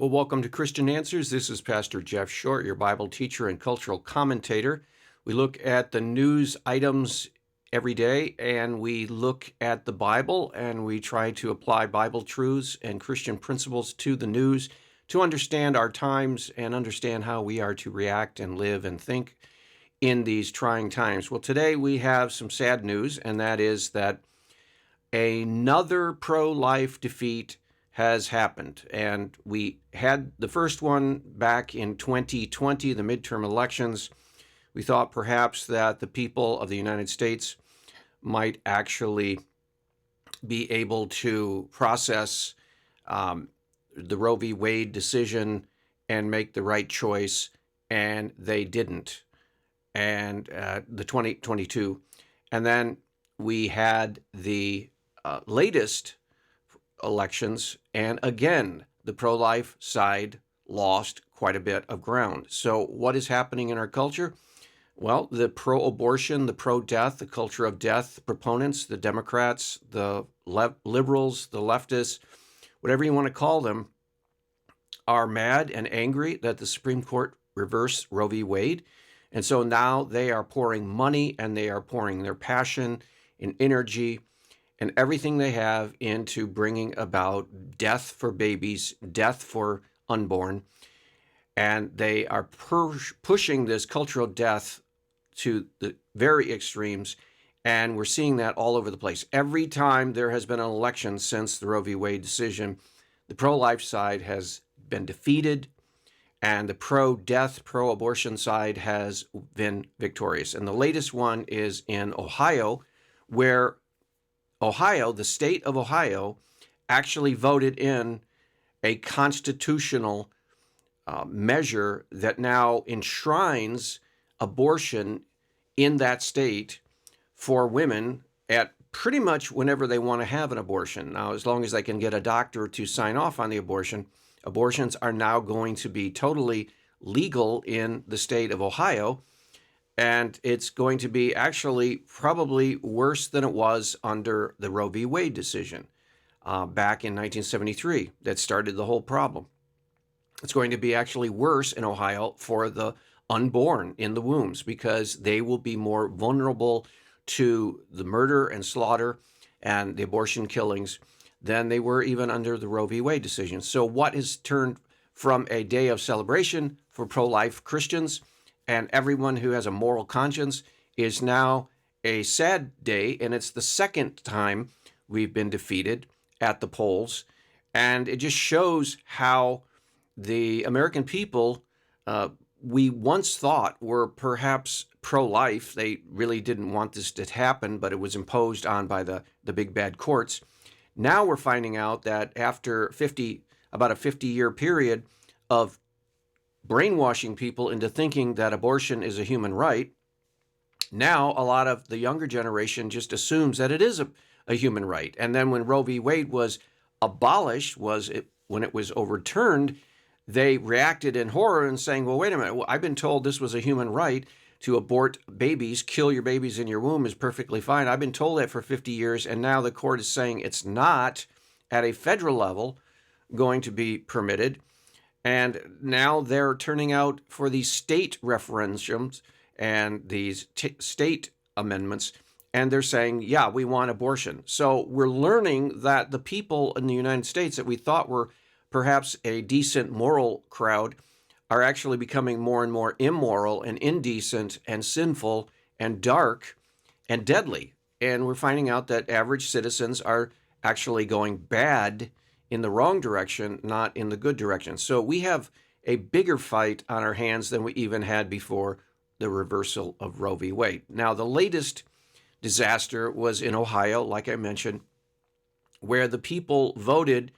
Well, welcome to Christian Answers. This is Pastor Jeff Short, your Bible teacher and cultural commentator. We look at the news items every day, and we look at the Bible, and we try to apply Bible truths and Christian principles to the news to understand our times and understand how we are to react and live and think in these trying times. Well, today we have some sad news, and that is that another pro-life defeat has happened. And we had the first one back in 2020, the midterm elections. We thought perhaps that the people of the United States might actually be able to process the Roe v. Wade decision and make the right choice, and they didn't. And the 2022. And then we had the latest elections, and again, the pro-life side lost quite a bit of ground. So what is happening in our culture? Well, the pro-abortion, the pro-death, the culture of death proponents, the Democrats, the liberals, the leftists, whatever you want to call them, are mad and angry that the Supreme Court reversed Roe v. Wade. And so now they are pouring money and they are pouring their passion and energy and everything they have into bringing about death for babies, death for unborn. And they are pushing this cultural death to the very extremes. And we're seeing that all over the place. Every time there has been an election since the Roe v. Wade decision, the pro-life side has been defeated, and the pro-death, pro-abortion side has been victorious. And the latest one is in Ohio, where Ohio, the state of Ohio, actually voted in a constitutional measure that now enshrines abortion in that state for women at pretty much whenever they want to have an abortion. Now, as long as they can get a doctor to sign off on the abortion, abortions are now going to be totally legal in the state of Ohio. And it's going to be actually probably worse than it was under the Roe v. Wade decision back in 1973 that started the whole problem. It's going to be actually worse in Ohio for the unborn in the wombs because they will be more vulnerable to the murder and slaughter and the abortion killings than they were even under the Roe v. Wade decision. So what has turned from a day of celebration for pro-life Christians and everyone who has a moral conscience is now a sad day, and it's the second time we've been defeated at the polls. And it just shows how the American people, we once thought were perhaps pro-life. They really didn't want this to happen, but it was imposed on by the big bad courts. Now we're finding out that after about a 50-year period of brainwashing people into thinking that abortion is a human right, now a lot of the younger generation just assumes that it is a human right. And then when Roe v. Wade was abolished, when it was overturned, they reacted in horror and saying, well, wait a minute, I've been told this was a human right to abort babies, kill your babies in your womb is perfectly fine. I've been told that for 50 years, and now the court is saying it's not at a federal level going to be permitted. And now they're turning out for these state referendums and these state amendments, and they're saying, yeah, we want abortion. So we're learning that the people in the United States that we thought were perhaps a decent moral crowd are actually becoming more and more immoral and indecent and sinful and dark and deadly. And we're finding out that average citizens are actually going bad in the wrong direction, not in the good direction. So we have a bigger fight on our hands than we even had before the reversal of Roe v. Wade. Now, the latest disaster was in Ohio, like I mentioned, where the people voted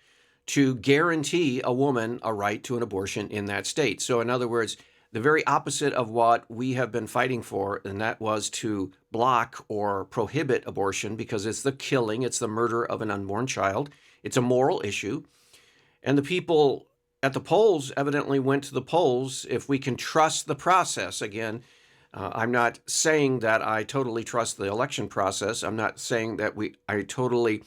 to guarantee a woman a right to an abortion in that state. So in other words, the very opposite of what we have been fighting for, and that was to block or prohibit abortion because it's the killing, it's the murder of an unborn child. It's a moral issue. And the people at the polls evidently went to the polls. If we can trust the process, again, I'm not saying that I totally trust the election process. I'm not saying that I totally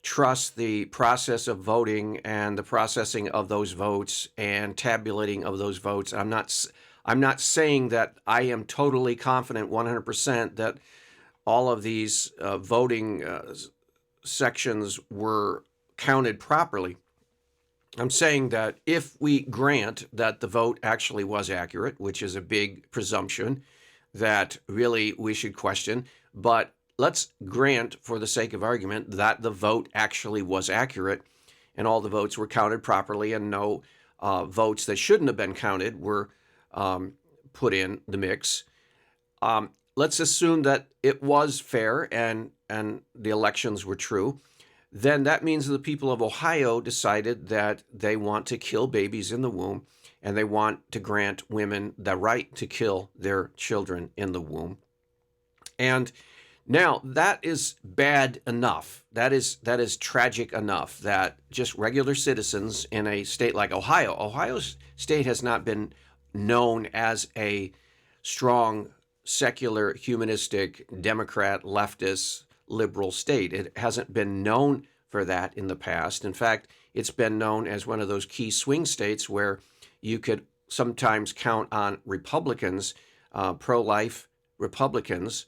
trust the process of voting and the processing of those votes and tabulating of those votes. I'm not saying that I am totally confident 100% that all of these voting sections were counted properly. I'm saying that if we grant that the vote actually was accurate, which is a big presumption that really we should question, but let's grant for the sake of argument that the vote actually was accurate and all the votes were counted properly and no votes that shouldn't have been counted were put in the mix. Let's assume that it was fair and the elections were true. Then that means the people of Ohio decided that they want to kill babies in the womb and they want to grant women the right to kill their children in the womb. And now that is bad enough. That is tragic enough that just regular citizens in a state like Ohio State has not been known as a strong, secular, humanistic, Democrat, leftist, liberal state. It hasn't been known for that in the past. In fact, it's been known as one of those key swing states where you could sometimes count on Republicans, pro-life Republicans,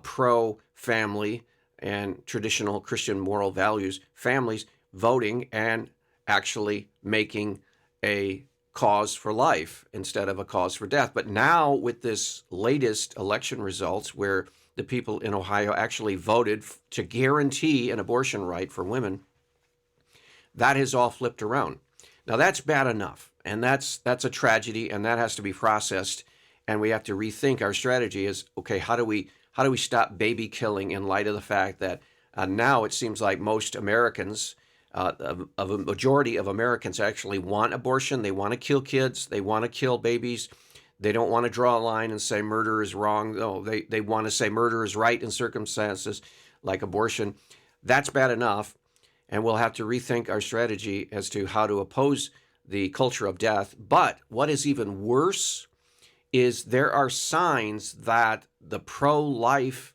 pro-family and traditional Christian moral values, families voting and actually making a cause for life instead of a cause for death. But now with this latest election results where the people in Ohio actually voted to guarantee an abortion right for women, that has all flipped around. Now that's bad enough, and that's a tragedy, and that has to be processed, and we have to rethink our strategy is, okay, how do we stop baby killing in light of the fact that now it seems like most Americans, of a majority of Americans actually want abortion. They want to kill kids. They want to kill babies. They don't want to draw a line and say murder is wrong. No, they want to say murder is right in circumstances like abortion. That's bad enough, and we'll have to rethink our strategy as to how to oppose the culture of death. But what is even worse is there are signs that the pro-life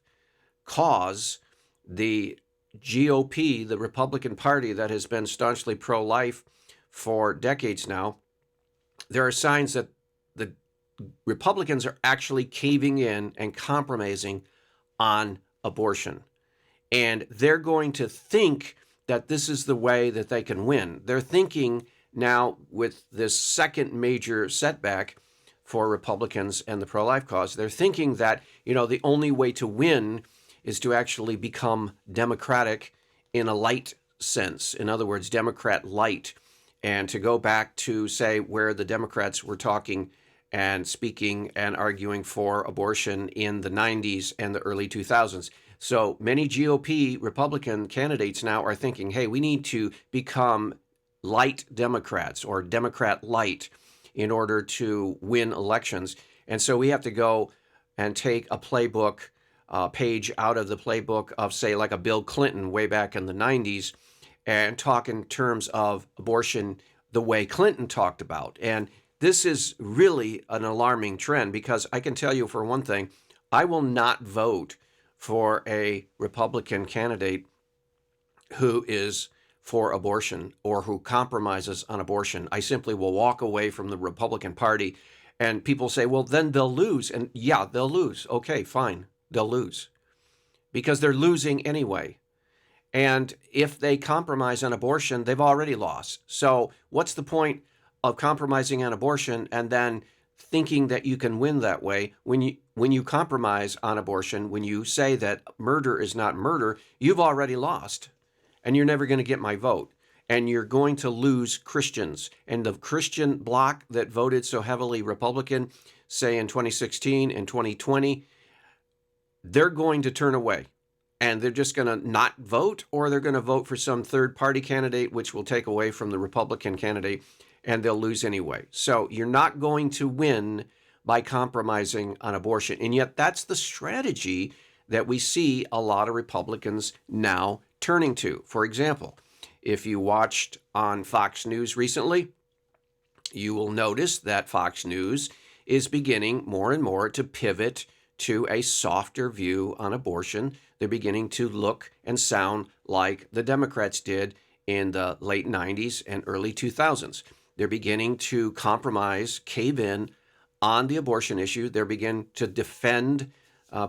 cause, the GOP, the Republican Party that has been staunchly pro-life for decades now, there are signs that the Republicans are actually caving in and compromising on abortion. And they're going to think that this is the way that they can win. They're thinking now with this second major setback for Republicans and the pro-life cause, they're thinking that, the only way to win is to actually become Democratic in a light sense. In other words, Democrat light, and to go back to, say, where the Democrats were talking and speaking and arguing for abortion in the 90s and the early 2000s. So many GOP Republican candidates now are thinking, hey, we need to become light Democrats or Democrat light in order to win elections. And so we have to go and take a playbook page out of the playbook of, say, like a Bill Clinton way back in the 90s and talk in terms of abortion the way Clinton talked about. And this is really an alarming trend because I can tell you for one thing, I will not vote for a Republican candidate who is for abortion or who compromises on abortion. I simply will walk away from the Republican Party. And people say, well, then they'll lose. And yeah, they'll lose. Okay, fine. They'll lose because they're losing anyway. And if they compromise on abortion, they've already lost. So what's the point of compromising on abortion and then thinking that you can win that way? When you compromise on abortion, when you say that murder is not murder, you've already lost. And you're never going to get my vote. And you're going to lose Christians. And the Christian bloc that voted so heavily Republican, say in 2016 and 2020, they're going to turn away. And they're just going to not vote, or they're going to vote for some third-party candidate, which will take away from the Republican candidate, and they'll lose anyway. So you're not going to win by compromising on abortion. And yet that's the strategy that we see a lot of Republicans now turning to. For example, if you watched on Fox News recently, you will notice that Fox News is beginning more and more to pivot to a softer view on abortion. They're beginning to look and sound like the Democrats did in the late 90s and early 2000s. They're beginning to compromise, cave in on the abortion issue. They're beginning to defend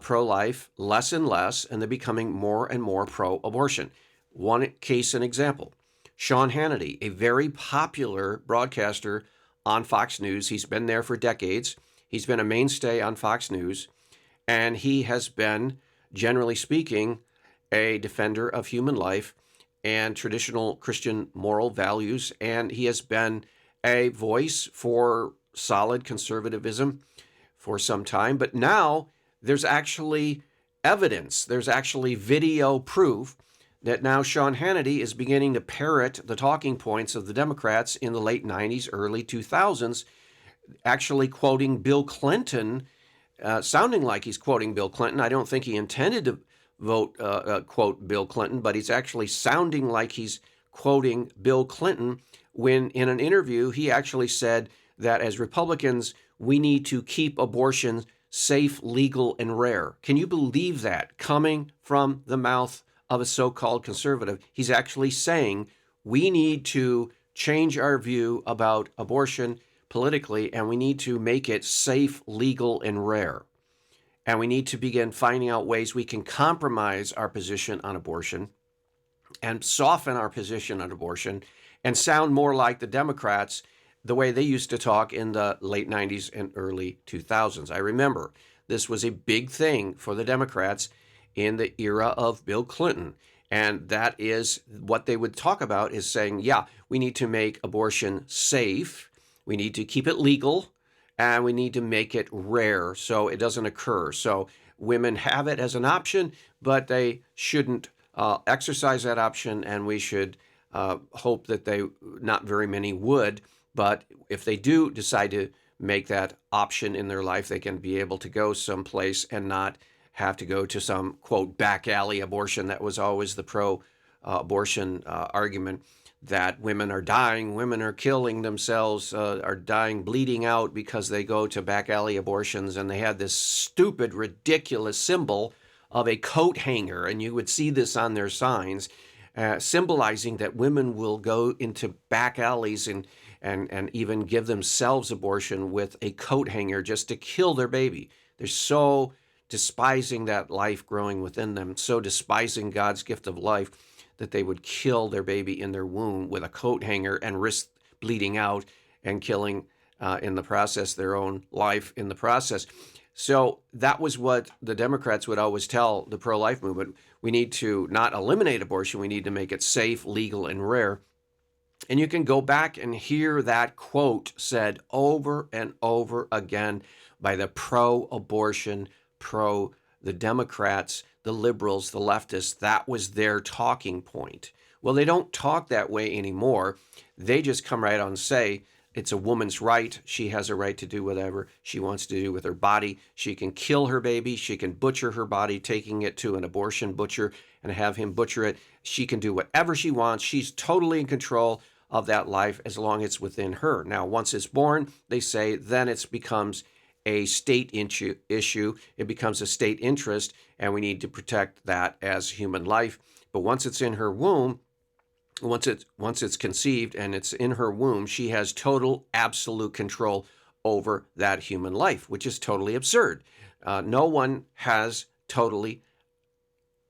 pro-life less and less, and they're becoming more and more pro-abortion. One case, an example, Sean Hannity, a very popular broadcaster on Fox News. He's been there for decades. He's been a mainstay on Fox News, and he has been, generally speaking, a defender of human life and traditional Christian moral values, and he has been a voice for solid conservatism for some time. But now there's actually evidence, there's actually video proof that now Sean Hannity is beginning to parrot the talking points of the Democrats in the late 90s, early 2000s, actually quoting Bill Clinton, sounding like he's quoting Bill Clinton. I don't think he intended to quote Bill Clinton, but he's actually sounding like he's quoting Bill Clinton when in an interview he actually said that as Republicans, we need to keep abortion safe, legal, and rare. Can you believe that coming from the mouth of a so-called conservative? He's actually saying we need to change our view about abortion politically, and we need to make it safe, legal, and rare. And we need to begin finding out ways we can compromise our position on abortion and soften our position on abortion and sound more like the Democrats the way they used to talk in the late 90s and early 2000s. I remember this was a big thing for the Democrats in the era of Bill Clinton. And that is what they would talk about, is saying, yeah, we need to make abortion safe, we need to keep it legal, and we need to make it rare so it doesn't occur. So women have it as an option, but they shouldn't exercise that option, and we should hope that not very many would, but if they do decide to make that option in their life, they can be able to go someplace and not have to go to some, quote, back alley abortion. That was always the pro-abortion argument, that women are dying, women are killing themselves, are dying, bleeding out because they go to back alley abortions. And they had this stupid, ridiculous symbol of a coat hanger, and you would see this on their signs, symbolizing that women will go into back alleys and even give themselves abortion with a coat hanger just to kill their baby. They're so despising that life growing within them, so despising God's gift of life, that they would kill their baby in their womb with a coat hanger and risk bleeding out and killing in the process their own life in the process. So that was what the Democrats would always tell the pro-life movement. We need to not eliminate abortion, we need to make it safe, legal, and rare. And you can go back and hear that quote said over and over again by the pro-abortion, the Democrats, the liberals, the leftists. That was their talking point. Well, they don't talk that way anymore. They just come right out and say, it's a woman's right. She has a right to do whatever she wants to do with her body. She can kill her baby. She can butcher her body, taking it to an abortion butcher and have him butcher it. She can do whatever she wants. She's totally in control of that life as long as it's within her. Now, once it's born, they say, then it becomes a state issue. It becomes a state interest, and we need to protect that as human life. But once it's in her womb, once it's conceived and it's in her womb, she has total, absolute control over that human life, which is totally absurd. No one has totally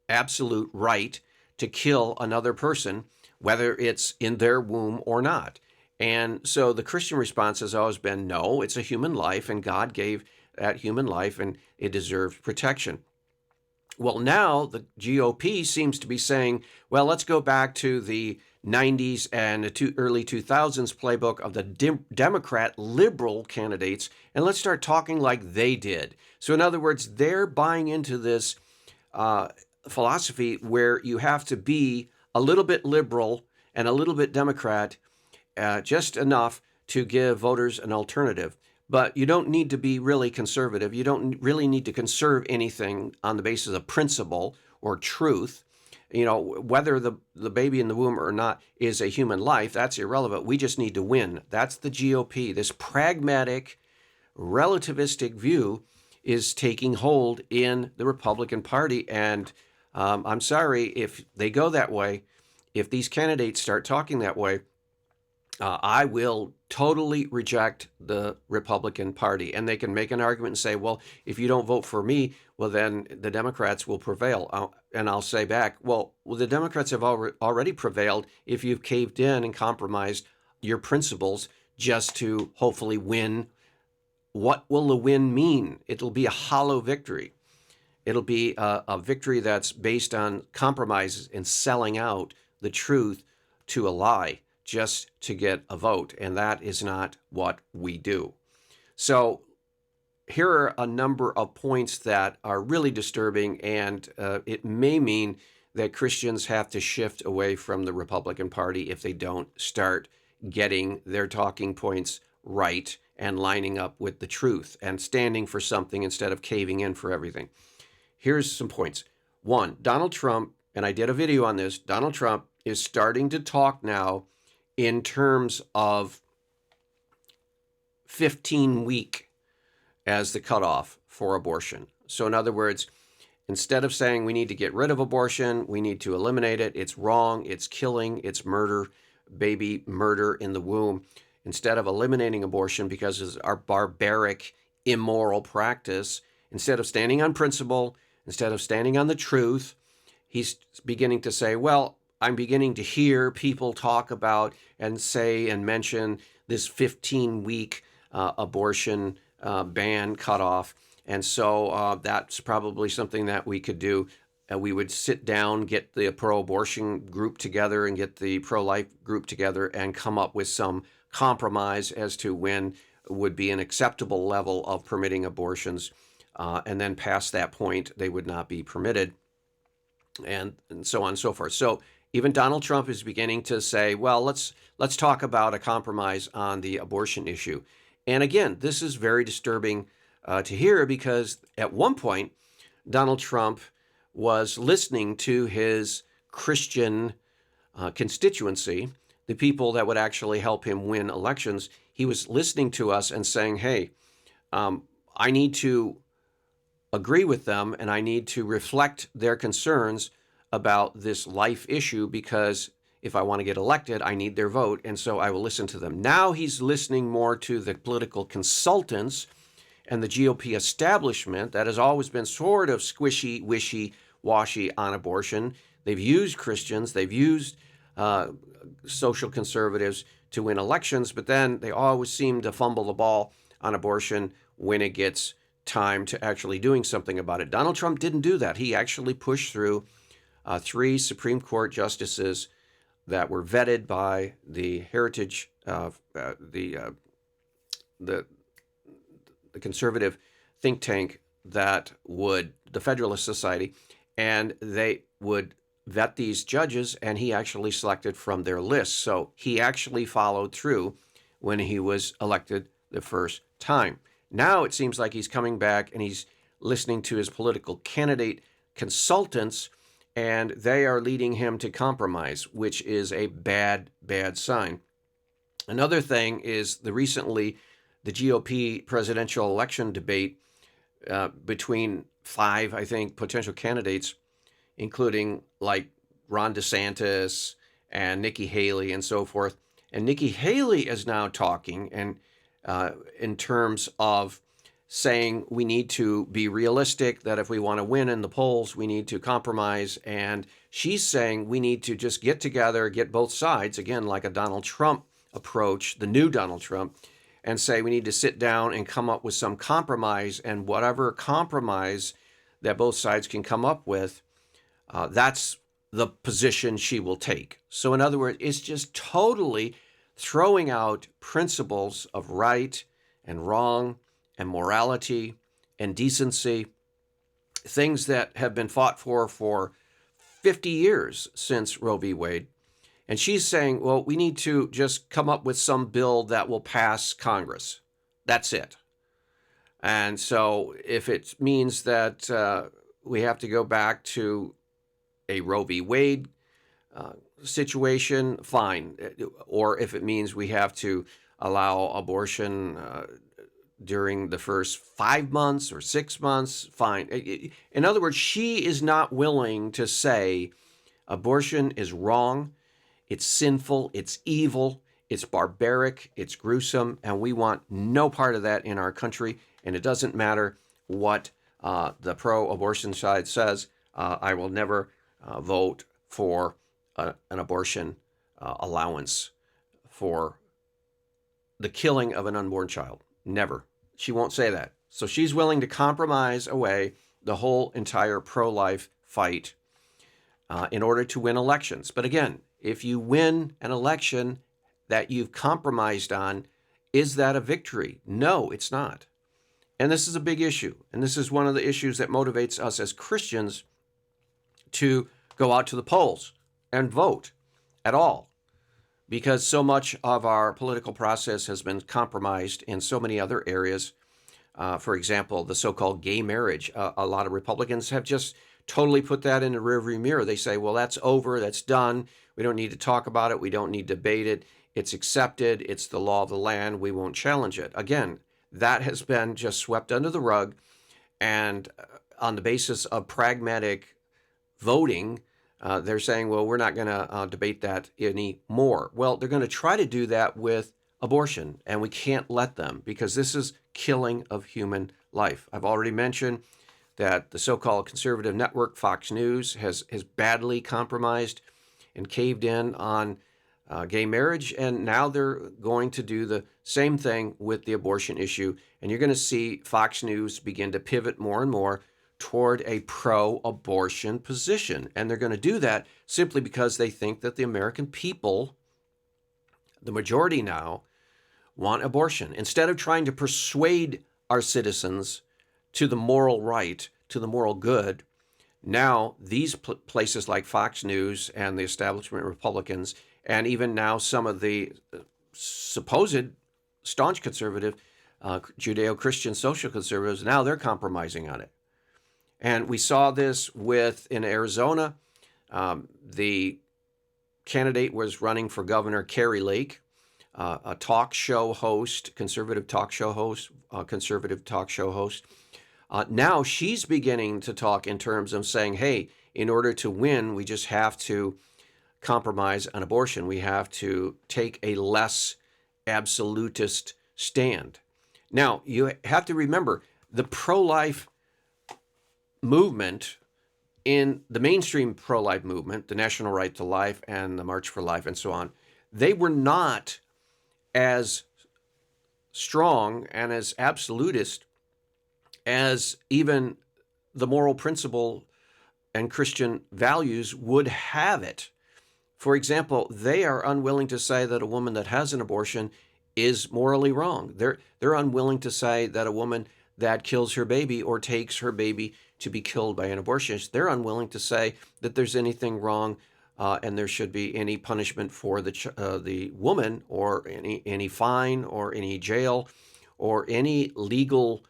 absolute right to kill another person, whether it's in their womb or not. And so the Christian response has always been, no, it's a human life, and God gave that human life, and it deserves protection. Well, now the GOP seems to be saying, well, let's go back to the 90s and the early 2000s playbook of the Democrat liberal candidates, and let's start talking like they did. So in other words, they're buying into this philosophy where you have to be a little bit liberal and a little bit Democrat, just enough to give voters an alternative. But you don't need to be really conservative. You don't really need to conserve anything on the basis of principle or truth. You know, whether the baby in the womb or not is a human life, that's irrelevant. We just need to win. That's the GOP, this pragmatic, relativistic view. is taking hold in the Republican Party. And I'm sorry if they go that way, if these candidates start talking that way, I will totally reject the Republican Party. And they can make an argument and say, well, if you don't vote for me, well, then the Democrats will prevail. And I'll say back, well, the Democrats have already prevailed if you've caved in and compromised your principles just to hopefully win. What will the win mean? It'll be a hollow victory. It'll be a victory that's based on compromises and selling out the truth to a lie just to get a vote. And that is not what we do. So here are a number of points that are really disturbing, and it may mean that Christians have to shift away from the Republican Party if they don't start getting their talking points right and lining up with the truth and standing for something instead of caving in for everything. Here's some points. One, Donald Trump, and I did a video on this, Donald Trump is starting to talk now in terms of 15-week as the cutoff for abortion. So in other words, instead of saying we need to get rid of abortion, we need to eliminate it, it's wrong, it's killing, it's murder, baby murder in the womb, instead of eliminating abortion because it's our barbaric, immoral practice, instead of standing on principle, instead of standing on the truth, he's beginning to say, well, I'm beginning to hear people talk about and say and mention this 15-week abortion ban cutoff. And so that's probably something that we could do. We would sit down, get the pro-abortion group together and get the pro-life group together and come up with some compromise as to when would be an acceptable level of permitting abortions. And then past that point, they would not be permitted, and so on and so forth. So even Donald Trump is beginning to say, well, let's talk about a compromise on the abortion issue. And again, this is very disturbing to hear, because at one point, Donald Trump was listening to his Christian constituency, the people that would actually help him win elections. He was listening to us and saying, hey, I need to agree with them, and I need to reflect their concerns about this life issue, because if I want to get elected, I need their vote, and so I will listen to them. Now he's listening more to the political consultants and the GOP establishment that has always been sort of squishy, wishy-washy on abortion. They've used Christians, they've used social conservatives to win elections, but then they always seem to fumble the ball on abortion when it gets time to actually doing something about it. Donald Trump didn't do that. He actually pushed through 3 Supreme Court justices that were vetted by the Heritage, the conservative think tank that would, the Federalist Society, and they would vet these judges, and he actually selected from their list. So he actually followed through when he was elected the first time. Now it seems like he's coming back and he's listening to his political candidate consultants, and they are leading him to compromise, which is a bad, bad sign. Another thing is the GOP presidential election debate between 5, I think, potential candidates, including like Ron DeSantis and Nikki Haley and so forth. And Nikki Haley is now talking and in terms of saying we need to be realistic, that if we want to win in the polls, we need to compromise. And she's saying we need to just get together, get both sides, again, like a Donald Trump approach, the new Donald Trump, and say we need to sit down and come up with some compromise. And whatever compromise that both sides can come up with, that's the position she will take. So in other words, it's just totally throwing out principles of right and wrong and morality and decency, things that have been fought for 50 years since Roe v. Wade. And she's saying, well, we need to just come up with some bill that will pass Congress. That's it. And so if it means that we have to go back to a Roe v. Wade situation, fine. Or if it means we have to allow abortion during the first 5 months or 6 months, fine. In other words, she is not willing to say abortion is wrong, it's sinful, it's evil, it's barbaric, it's gruesome, and we want no part of that in our country. And it doesn't matter what the pro-abortion side says. I will never vote for an abortion allowance for the killing of an unborn child. Never. She won't say that. So she's willing to compromise away the whole entire pro-life fight in order to win elections. But again, if you win an election that you've compromised on, is that a victory? No, it's not. And this is a big issue. And this is one of the issues that motivates us as Christians to go out to the polls and vote at all, because so much of our political process has been compromised in so many other areas. For example, the so-called gay marriage. A lot of Republicans have just totally put that in the rearview mirror. They say, well, that's over, that's done. We don't need to talk about it. We don't need to debate it. It's accepted. It's the law of the land. We won't challenge it. Again, that has been just swept under the rug. And on the basis of pragmatic voting, they're saying, well, we're not going to debate that anymore. Well, they're going to try to do that with abortion, and we can't let them, because this is killing of human life. I've already mentioned that the so-called conservative network, Fox News, has badly compromised and caved in on gay marriage, and now they're going to do the same thing with the abortion issue. And you're going to see Fox News begin to pivot more and more toward a pro-abortion position. And they're going to do that simply because they think that the American people, the majority now, want abortion. Instead of trying to persuade our citizens to the moral right, to the moral good, now these places like Fox News and the establishment Republicans, and even now some of the supposed staunch conservative Judeo-Christian social conservatives, now they're compromising on it. And we saw this in Arizona. The candidate was running for governor, Kari Lake, a talk show host, conservative talk show host. Now she's beginning to talk in terms of saying, hey, in order to win, we just have to compromise on abortion. We have to take a less absolutist stand. Now, you have to remember, the pro-life movement, in the mainstream pro-life movement, the National Right to Life and the March for Life and so on, they were not as strong and as absolutist as even the moral principle and Christian values would have it. For example, they are unwilling to say that a woman that has an abortion is morally wrong. They're unwilling to say that a woman that kills her baby or takes her baby to be killed by an abortionist, they're unwilling to say that there's anything wrong and there should be any punishment for the woman, or any fine or any jail or any legal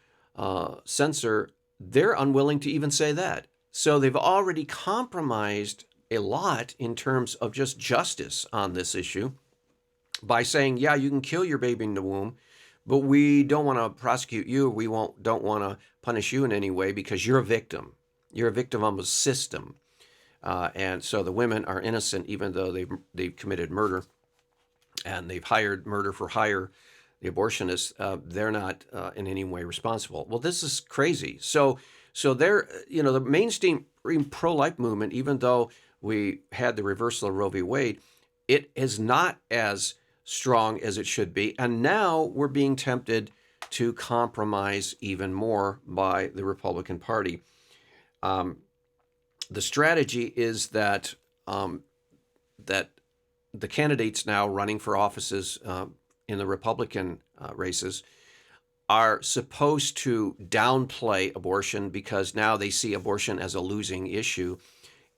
censor. They're unwilling to even say that. So they've already compromised a lot in terms of just justice on this issue by saying, yeah, you can kill your baby in the womb, but we don't want to prosecute you. We don't want to punish you in any way because you're a victim. You're a victim of a system. And so the women are innocent, even though they've committed murder and they've hired murder for hire. The abortionists, they're not in any way responsible. Well, this is crazy. So they're, the mainstream pro-life movement, even though we had the reversal of Roe v. Wade, it is not as strong as it should be. And now we're being tempted to compromise even more by the Republican Party. The strategy is that that the candidates now running for offices in the Republican races are supposed to downplay abortion because now they see abortion as a losing issue.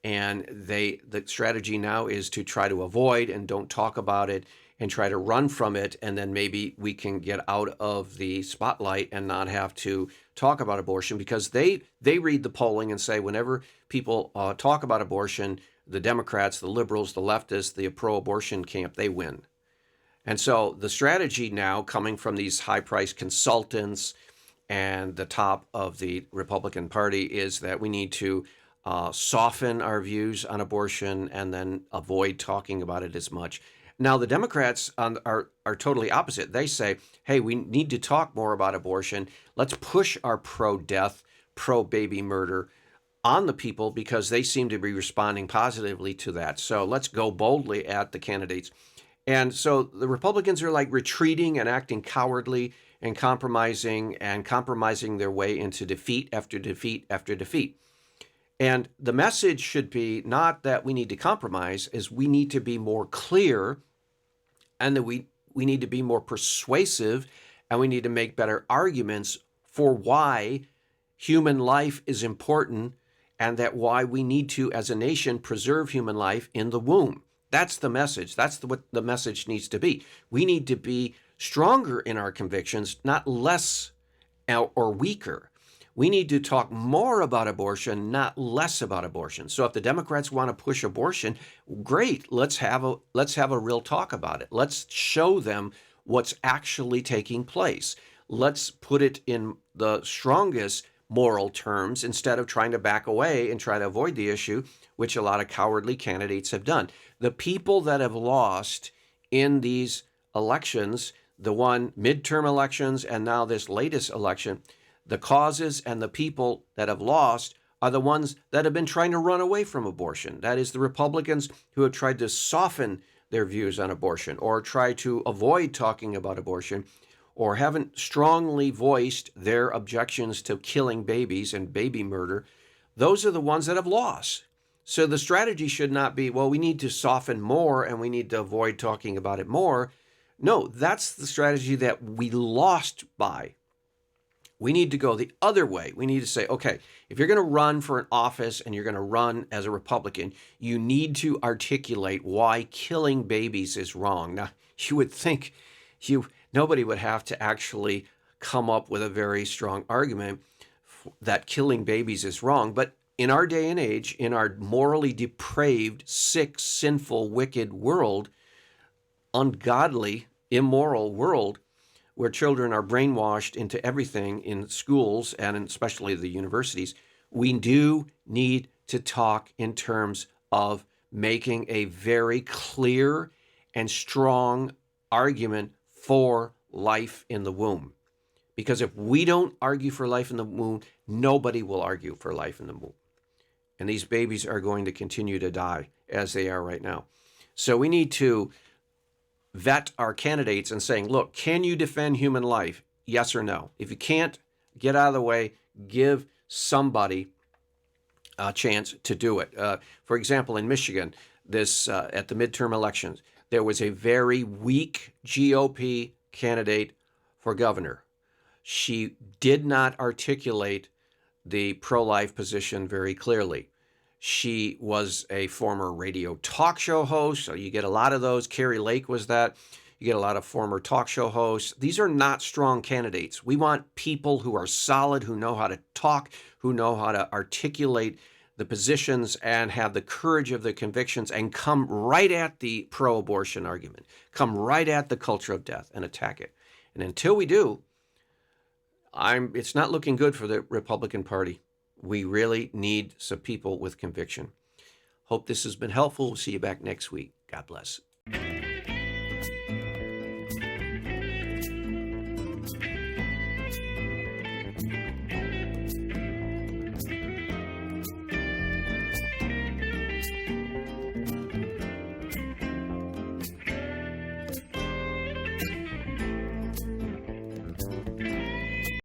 And the strategy now is to try to avoid and don't talk about it and try to run from it. And then maybe we can get out of the spotlight and not have to talk about abortion, because they read the polling and say whenever people talk about abortion, the Democrats, the liberals, the leftists, the pro-abortion camp, they win. And so the strategy now coming from these high-priced consultants and the top of the Republican Party is that we need to soften our views on abortion and then avoid talking about it as much. Now, the Democrats are totally opposite. They say, hey, we need to talk more about abortion. Let's push our pro-death, pro-baby murder on the people because they seem to be responding positively to that. So let's go boldly at the candidates. And so the Republicans are like retreating and acting cowardly and compromising their way into defeat after defeat after defeat. And the message should be not that we need to compromise, is we need to be more clear and that we need to be more persuasive and we need to make better arguments for why human life is important and that why we need to, as a nation, preserve human life in the womb. That's the message. That's what the message needs to be. We need to be stronger in our convictions, not less or weaker. We need to talk more about abortion, not less about abortion. So if the Democrats want to push abortion, great. Let's have a real talk about it. Let's show them what's actually taking place. Let's put it in the strongest moral terms instead of trying to back away and try to avoid the issue, which a lot of cowardly candidates have done. The people that have lost in these elections, the one midterm elections and now this latest election, the causes and the people that have lost are the ones that have been trying to run away from abortion. That is the Republicans who have tried to soften their views on abortion or try to avoid talking about abortion or haven't strongly voiced their objections to killing babies and baby murder. Those are the ones that have lost. So the strategy should not be, well, we need to soften more and we need to avoid talking about it more. No, that's the strategy that we lost by. We need to go the other way. We need to say, okay, if you're going to run for an office and you're going to run as a Republican, you need to articulate why killing babies is wrong. Now, you would think nobody would have to actually come up with a very strong argument that killing babies is wrong. But in our day and age, in our morally depraved, sick, sinful, wicked world, ungodly, immoral world, where children are brainwashed into everything in schools and especially the universities, we do need to talk in terms of making a very clear and strong argument for life in the womb. Because if we don't argue for life in the womb, nobody will argue for life in the womb. And these babies are going to continue to die as they are right now. So we need to vet our candidates and saying, look, can you defend human life? Yes or no? If you can't, get out of the way, give somebody a chance to do it. For example, in Michigan, at the midterm elections, there was a very weak GOP candidate for governor. She did not articulate the pro-life position very clearly. She was a former radio talk show host, so you get a lot of those. Carrie Lake was that. You get a lot of former talk show hosts. These are not strong candidates. We want people who are solid, who know how to talk, who know how to articulate the positions and have the courage of the convictions and come right at the pro-abortion argument, come right at the culture of death and attack it. And until we do, it's not looking good for the Republican Party. We really need some people with conviction. Hope this has been helpful. We'll see you back next week. God bless.